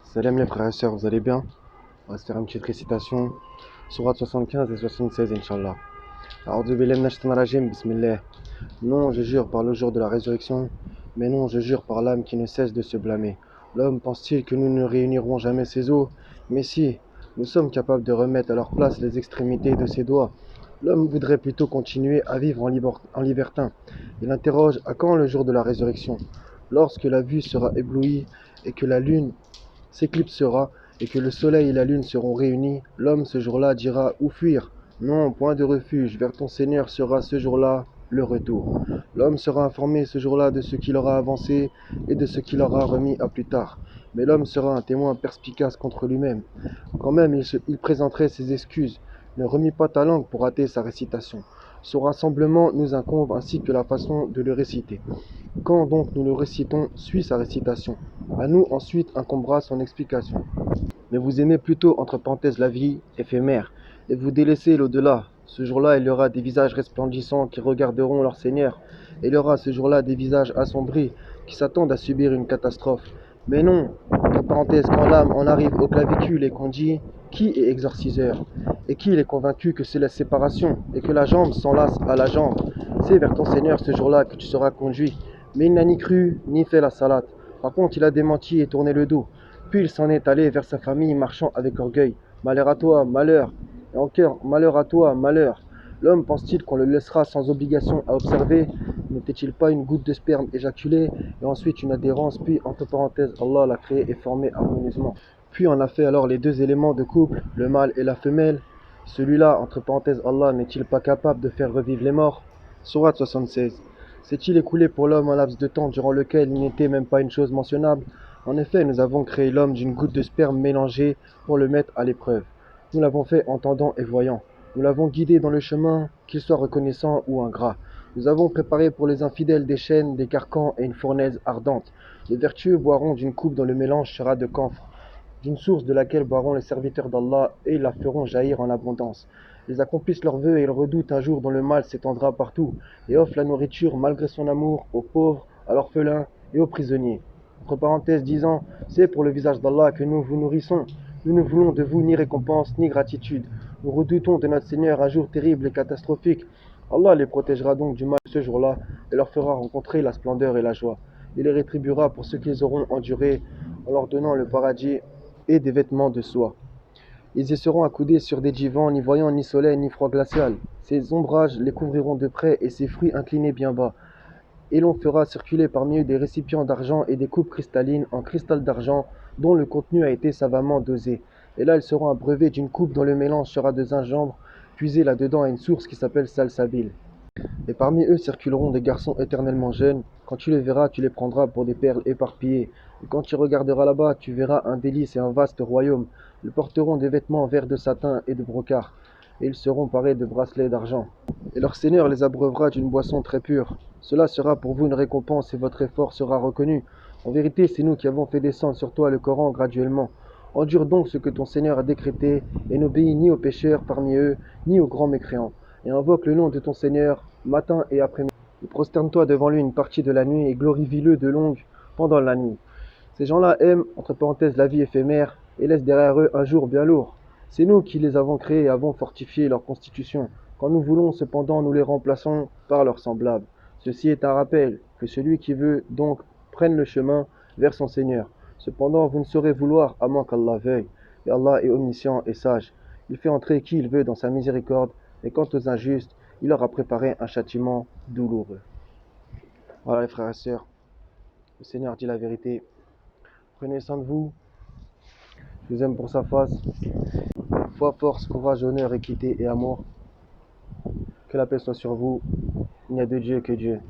Salam les frères et sœurs, vous allez bien? On va se faire une petite récitation. Sourate 75 et 76, Inch'Allah. A'udhu billahi minash shaitanir rajim, Bismillah. Non, je jure par le jour de la résurrection, mais non, je jure par l'âme qui ne cesse de se blâmer. L'homme pense-t-il que nous ne réunirons jamais ses os? Mais si, nous sommes capables de remettre à leur place les extrémités de ses doigts. L'homme voudrait plutôt continuer à vivre en libertin. Il interroge à quand le jour de la résurrection? Lorsque la vue sera éblouie et que la lune s'éclipsera et que le soleil et la lune seront réunis, l'homme ce jour-là dira où fuir? Non, point de refuge, vers ton Seigneur sera ce jour-là le retour. L'homme sera informé ce jour-là de ce qu'il aura avancé et de ce qu'il aura remis à plus tard. Mais l'homme sera un témoin perspicace contre lui-même. Quand même, il présenterait ses excuses. Ne remis pas ta langue pour rater sa récitation. Son rassemblement nous incombe ainsi que la façon de le réciter. Quand donc nous le récitons, suit sa récitation. À nous ensuite incombera son explication. Mais vous aimez plutôt, entre parenthèses, la vie éphémère, et vous délaissez l'au-delà. Ce jour-là, il y aura des visages resplendissants qui regarderont leur Seigneur. Et il y aura ce jour-là des visages assombris qui s'attendent à subir une catastrophe. Mais non, entre parenthèses, quand l'âme en arrive au clavicule et qu'on dit qui est exorciseur et qui est convaincu que c'est la séparation et que la jambe s'enlace à la jambe, c'est vers ton Seigneur ce jour-là que tu seras conduit. Mais il n'a ni cru ni fait la salade. Par contre, il a démenti et tourné le dos. Puis il s'en est allé vers sa famille marchant avec orgueil. Malheur à toi, malheur. Et en cœur, malheur à toi, malheur. L'homme pense-t-il qu'on le laissera sans obligation à observer? N'était-il pas une goutte de sperme éjaculée et ensuite une adhérence, puis entre parenthèses, Allah l'a créé et formé harmonieusement. Puis on a fait alors les deux éléments de couple, le mâle et la femelle. Celui-là, entre parenthèses, Allah n'est-il pas capable de faire revivre les morts? Sourate 76. S'est-il écoulé pour l'homme un laps de temps durant lequel il n'était même pas une chose mentionnable? En effet, nous avons créé l'homme d'une goutte de sperme mélangée pour le mettre à l'épreuve. Nous l'avons fait entendant et voyant. Nous l'avons guidé dans le chemin, qu'il soit reconnaissant ou ingrat. Nous avons préparé pour les infidèles des chaînes, des carcans et une fournaise ardente. Les vertueux boiront d'une coupe dont le mélange sera de camphre, d'une source de laquelle boiront les serviteurs d'Allah et ils la feront jaillir en abondance. Ils accomplissent leurs vœux et ils redoutent un jour dont le mal s'étendra partout et offrent la nourriture malgré son amour aux pauvres, à l'orphelin et aux prisonniers. Entre parenthèses disant, c'est pour le visage d'Allah que nous vous nourrissons. Nous ne voulons de vous ni récompense ni gratitude. Nous redoutons de notre Seigneur un jour terrible et catastrophique. Allah les protégera donc du mal ce jour-là et leur fera rencontrer la splendeur et la joie. Il les rétribuera pour ce qu'ils auront enduré en leur donnant le paradis et des vêtements de soie. Ils y seront accoudés sur des divans, ni voyant ni soleil ni froid glacial. Ces ombrages les couvriront de près et ces fruits inclinés bien bas. Et l'on fera circuler parmi eux des récipients d'argent et des coupes cristallines en cristal d'argent dont le contenu a été savamment dosé. Et là, ils seront abreuvés d'une coupe dont le mélange sera de gingembre puisé là-dedans à une source qui s'appelle salsabil. Et parmi eux circuleront des garçons éternellement jeunes. Quand tu les verras, tu les prendras pour des perles éparpillées. Et quand tu regarderas là-bas, tu verras un délice et un vaste royaume. Ils porteront des vêtements verts de satin et de brocart. Et ils seront parés de bracelets d'argent. Et leur Seigneur les abreuvera d'une boisson très pure. Cela sera pour vous une récompense et votre effort sera reconnu. En vérité, c'est nous qui avons fait descendre sur toi le Coran graduellement. Endure donc ce que ton Seigneur a décrété et n'obéis ni aux pécheurs parmi eux, ni aux grands mécréants. Et invoque le nom de ton Seigneur, matin et après-midi. Et prosterne-toi devant lui une partie de la nuit et glorifie-le de longue pendant la nuit. Ces gens-là aiment, entre parenthèses, la vie éphémère et laissent derrière eux un jour bien lourd. C'est nous qui les avons créés et avons fortifié leur constitution. Quand nous voulons, cependant, nous les remplaçons par leurs semblables. Ceci est un rappel que celui qui veut donc prenne le chemin vers son Seigneur. Cependant, vous ne saurez vouloir à moins qu'Allah veuille. Et Allah est omniscient et sage. Il fait entrer qui il veut dans sa miséricorde. Et quant aux injustes, il leur a préparé un châtiment douloureux. Voilà les frères et sœurs, le Seigneur dit la vérité. Prenez soin de vous. Je vous aime pour sa face. Foi, force, courage, honneur, équité et amour. Que la paix soit sur vous. Il n'y a de Dieu que Dieu.